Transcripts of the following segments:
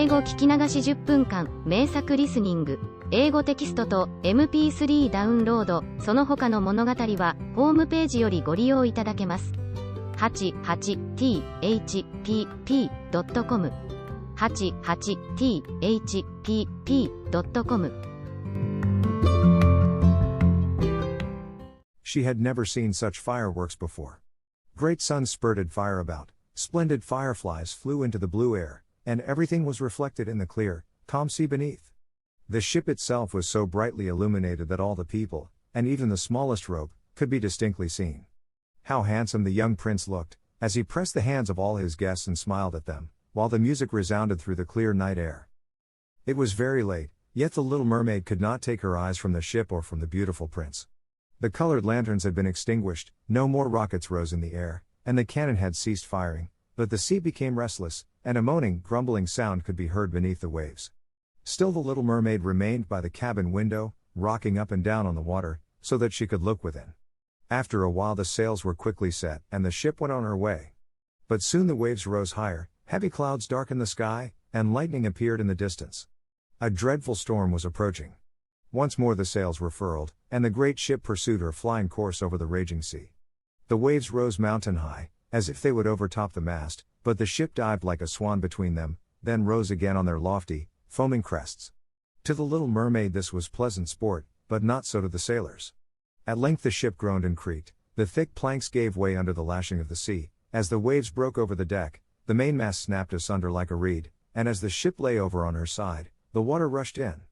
英語聞き流し10分間、名作リスニング。英語テキストと MP3 ダウンロード、その他の物語は、ホームページよりご利用いただけます。88thpp.com 88thpp.com She had never seen such fireworks before. Great suns spurted fire about, splendid fireflies flew into the blue air, and everything was reflected in the clear, calm sea beneath. The ship itself was so brightly illuminated that all the people, and even the smallest rope, could be distinctly seen. How handsome the young prince looked, as he pressed the hands of all his guests and smiled at them, while the music resounded through the clear night air. It was very late, yet the little mermaid could not take her eyes from the ship or from the beautiful prince. The colored lanterns had been extinguished, no more rockets rose in the air, and the cannon had ceased firing, but the sea became restless, and a moaning, grumbling sound could be heard beneath the waves. Still the little mermaid remained by the cabin window, rocking up and down on the water, so that she could look within. After a while the sails were quickly set, and the ship went on her way. But soon the waves rose higher, heavy clouds darkened the sky, and lightning appeared in the distance. A dreadful storm was approaching. Once more the sails were furled, and the great ship pursued her flying course over the raging sea. The waves rose mountain high, as if they would overtop the mast, but the ship dived like a swan between them, then rose again on their lofty, foaming crests. To the little mermaid this was pleasant sport, but not so to the sailors. At length the ship groaned and creaked, the thick planks gave way under the lashing of the sea, as the waves broke over the deck, the mainmast snapped asunder like a reed, and as the ship lay over on her side, the water rushed in.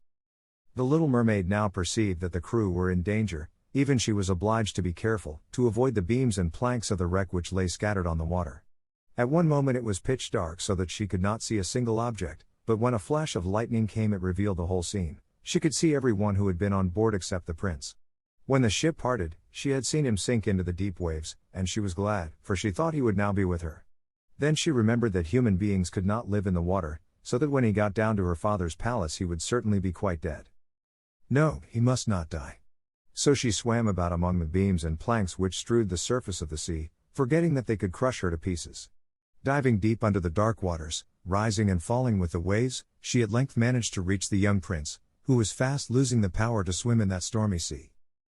The little mermaid now perceived that the crew were in danger, even she was obliged to be careful, to avoid the beams and planks of the wreck which lay scattered on the water. At one moment it was pitch dark so that she could not see a single object, but when a flash of lightning came it revealed the whole scene. She could see every one who had been on board except the prince. When the ship parted, she had seen him sink into the deep waves, and she was glad, for she thought he would now be with her. Then she remembered that human beings could not live in the water, so that when he got down to her father's palace he would certainly be quite dead. No, he must not die. So she swam about among the beams and planks which strewed the surface of the sea, forgetting that they could crush her to pieces. Diving deep under the dark waters, rising and falling with the waves, she at length managed to reach the young prince, who was fast losing the power to swim in that stormy sea.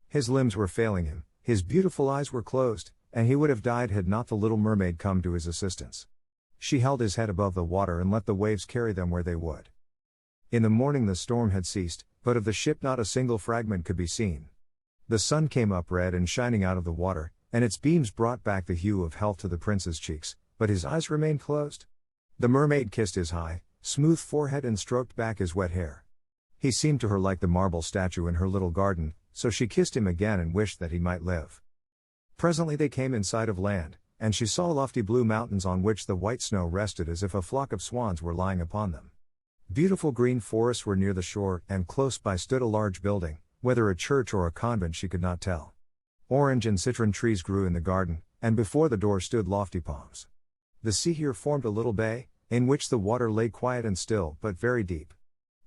His limbs were failing him, his beautiful eyes were closed, and he would have died had not the little mermaid come to his assistance. She held his head above the water and let the waves carry them where they would. In the morning the storm had ceased, but of the ship not a single fragment could be seen. The sun came up red and shining out of the water, and its beams brought back the hue of health to the prince's cheeks, but his eyes remained closed. The mermaid kissed his high, smooth forehead and stroked back his wet hair. He seemed to her like the marble statue in her little garden, so she kissed him again and wished that he might live. Presently they came in sight of land, and she saw lofty blue mountains on which the white snow rested as if a flock of swans were lying upon them. Beautiful green forests were near the shore, and close by stood a large building, whether a church or a convent she could not tell. Orange and citron trees grew in the garden, and before the door stood lofty palms. The sea here formed a little bay, in which the water lay quiet and still but very deep.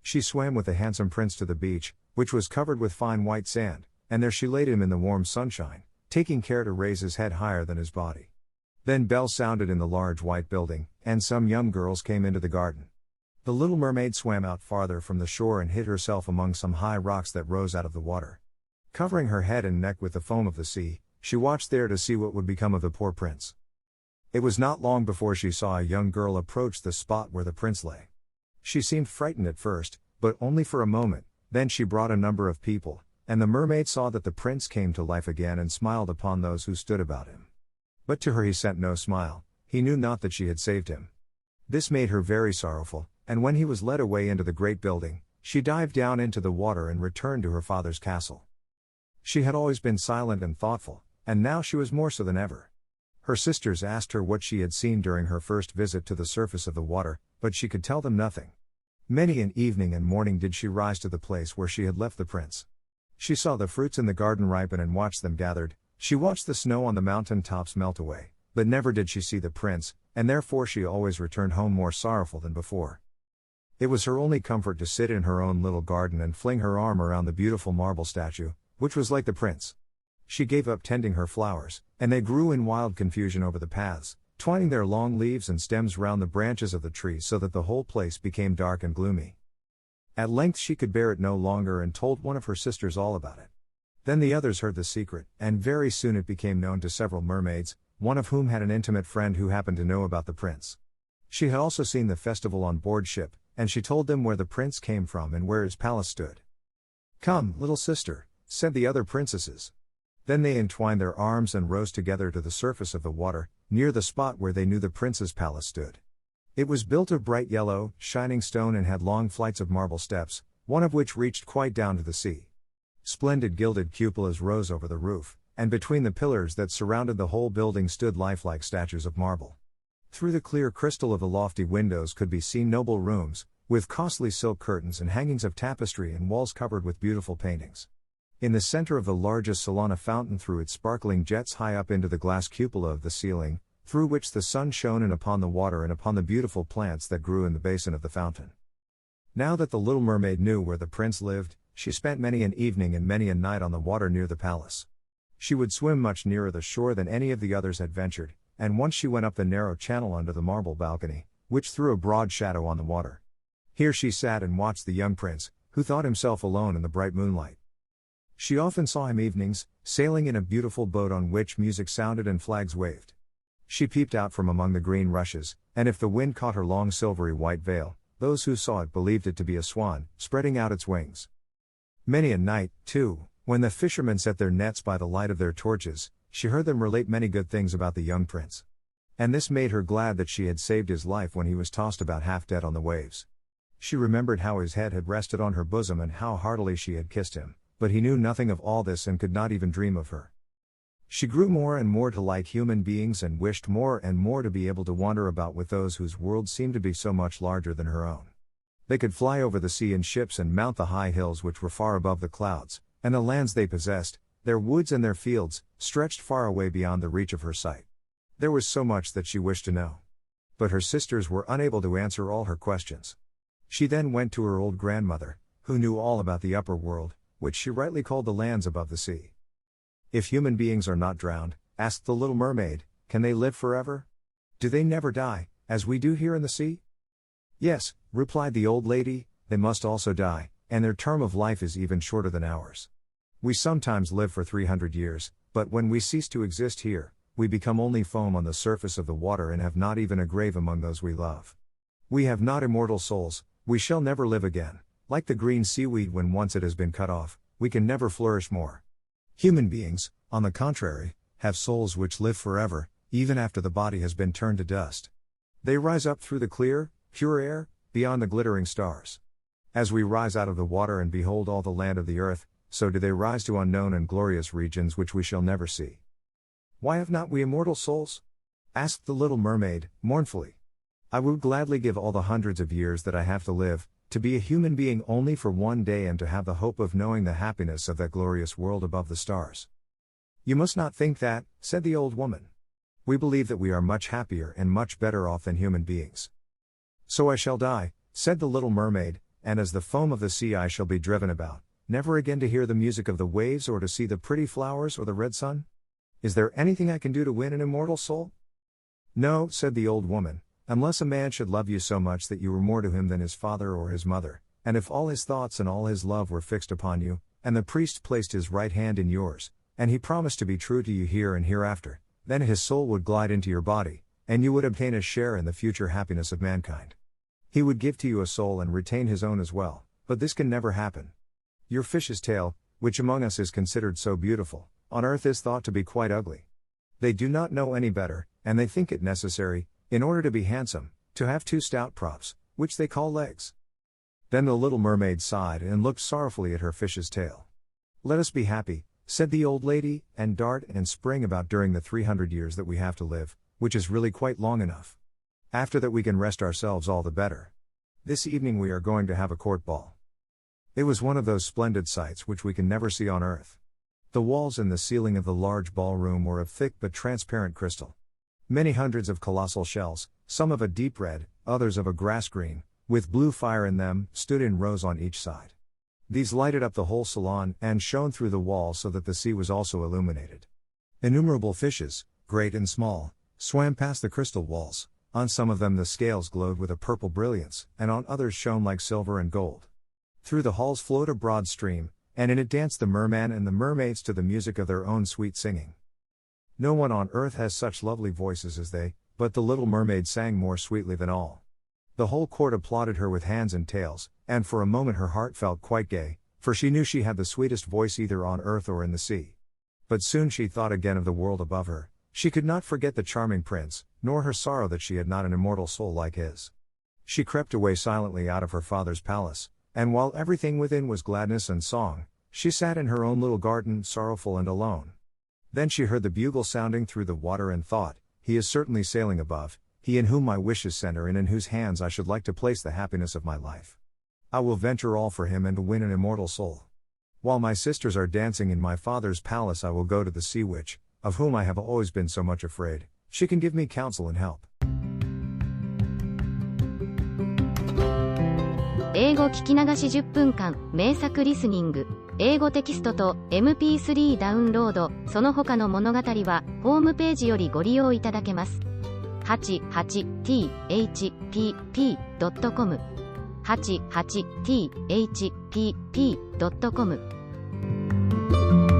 She swam with the handsome prince to the beach, which was covered with fine white sand, and there she laid him in the warm sunshine, taking care to raise his head higher than his body. Then bells sounded in the large white building, and some young girls came into the garden. The little mermaid swam out farther from the shore and hid herself among some high rocks that rose out of the water. Covering her head and neck with the foam of the sea, she watched there to see what would become of the poor prince. It was not long before she saw a young girl approach the spot where the prince lay. She seemed frightened at first, but only for a moment, then she brought a number of people, and the mermaid saw that the prince came to life again and smiled upon those who stood about him. But to her he sent no smile, he knew not that she had saved him. This made her very sorrowful, and when he was led away into the great building, she dived down into the water and returned to her father's castle. She had always been silent and thoughtful, and now she was more so than ever. Her sisters asked her what she had seen during her first visit to the surface of the water, but she could tell them nothing. Many an evening and morning did she rise to the place where she had left the prince. She saw the fruits in the garden ripen and watched them gathered, she watched the snow on the mountain tops melt away, but never did she see the prince, and therefore she always returned home more sorrowful than before. It was her only comfort to sit in her own little garden and fling her arm around the beautiful marble statue, which was like the prince. She gave up tending her flowers, and they grew in wild confusion over the paths, twining their long leaves and stems round the branches of the tree so that the whole place became dark and gloomy. At length she could bear it no longer and told one of her sisters all about it. Then the others heard the secret, and very soon it became known to several mermaids, one of whom had an intimate friend who happened to know about the prince. She had also seen the festival on board ship, and she told them where the prince came from and where his palace stood. "Come, little sister," said the other princesses. Then they entwined their arms and rose together to the surface of the water, near the spot where they knew the prince's palace stood. It was built of bright yellow, shining stone and had long flights of marble steps, one of which reached quite down to the sea. Splendid gilded cupolas rose over the roof, and between the pillars that surrounded the whole building stood lifelike statues of marble. Through the clear crystal of the lofty windows could be seen noble rooms, with costly silk curtains and hangings of tapestry and walls covered with beautiful paintings. In the center of the largest salon a fountain threw its sparkling jets high up into the glass cupola of the ceiling, through which the sun shone in upon the water and upon the beautiful plants that grew in the basin of the fountain. Now that the little mermaid knew where the prince lived, she spent many an evening and many a night on the water near the palace. She would swim much nearer the shore than any of the others had ventured, and once she went up the narrow channel under the marble balcony, which threw a broad shadow on the water. Here she sat and watched the young prince, who thought himself alone in the bright moonlight. She often saw him evenings, sailing in a beautiful boat on which music sounded and flags waved. She peeped out from among the green rushes, and if the wind caught her long silvery white veil, those who saw it believed it to be a swan, spreading out its wings. Many a night, too, when the fishermen set their nets by the light of their torches, she heard them relate many good things about the young prince. And this made her glad that she had saved his life when he was tossed about half dead on the waves. She remembered how his head had rested on her bosom and how heartily she had kissed him, but he knew nothing of all this and could not even dream of her. She grew more and more to like human beings and wished more and more to be able to wander about with those whose world seemed to be so much larger than her own. They could fly over the sea in ships and mount the high hills which were far above the clouds, and the lands they possessed, their woods and their fields, stretched far away beyond the reach of her sight. There was so much that she wished to know. But her sisters were unable to answer all her questions. She then went to her old grandmother, who knew all about the upper world, which she rightly called the lands above the sea. "If human beings are not drowned," asked the little mermaid, "can they live forever? Do they never die, as we do here in the sea?" "Yes," replied the old lady, "they must also die, and their term of life is even shorter than ours. We sometimes live for 300 years, but when we cease to exist here, we become only foam on the surface of the water and have not even a grave among those we love. We have not immortal souls, we shall never live again, like the green seaweed when once it has been cut off, we can never flourish more. Human beings, on the contrary, have souls which live forever, even after the body has been turned to dust. They rise up through the clear, pure air, beyond the glittering stars. As we rise out of the water and behold all the land of the earth, so do they rise to unknown and glorious regions which we shall never see." "Why have not we immortal souls?" asked the little mermaid, mournfully. "I would gladly give all the hundreds of years that I have to live, to be a human being only for one day and to have the hope of knowing the happiness of that glorious world above the stars." "You must not think that," said the old woman. "We believe that we are much happier and much better off than human beings." "So I shall die," said the little mermaid, "and as the foam of the sea I shall be driven about, never again to hear the music of the waves or to see the pretty flowers or the red sun? Is there anything I can do to win an immortal soul?" "No," said the old woman, "unless a man should love you so much that you were more to him than his father or his mother, and if all his thoughts and all his love were fixed upon you, and the priest placed his right hand in yours, and he promised to be true to you here and hereafter, then his soul would glide into your body, and you would obtain a share in the future happiness of mankind. He would give to you a soul and retain his own as well, but this can never happen. Your fish's tail, which among us is considered so beautiful, on earth is thought to be quite ugly. They do not know any better, and they think it necessary, in order to be handsome, to have two stout props, which they call legs." Then the little mermaid sighed and looked sorrowfully at her fish's tail. "Let us be happy," said the old lady, "and dart and spring about during the 300 years that we have to live, which is really quite long enough. After that we can rest ourselves all the better. This evening we are going to have a court ball." It was one of those splendid sights which we can never see on earth. The walls and the ceiling of the large ballroom were of thick but transparent crystal. Many hundreds of colossal shells, some of a deep red, others of a grass green, with blue fire in them, stood in rows on each side. These lighted up the whole salon and shone through the walls so that the sea was also illuminated. Innumerable fishes, great and small, swam past the crystal walls. On some of them the scales glowed with a purple brilliance, and on others shone like silver and gold. Through the halls flowed a broad stream, and in it danced the merman and the mermaids to the music of their own sweet singing. No one on earth has such lovely voices as they, but the little mermaid sang more sweetly than all. The whole court applauded her with hands and tails, and for a moment her heart felt quite gay, for she knew she had the sweetest voice either on earth or in the sea. But soon she thought again of the world above her. She could not forget the charming prince, nor her sorrow that she had not an immortal soul like his. She crept away silently out of her father's palace, and while everything within was gladness and song, she sat in her own little garden, sorrowful and alone. Then she heard the bugle sounding through the water and thought, "He is certainly sailing above, he in whom my wishes center and in whose hands I should like to place the happiness of my life. I will venture all for him and win an immortal soul. While my sisters are dancing in my father's palace I will go to the sea witch, of whom I have always been so much afraid. She can give me counsel and help." 英語聞き流し10分間、名作リスニング。英語テキストと MP3 ダウンロード、その他の物語は、ホームページよりご利用いただけます。88thpp.com 88thpp.com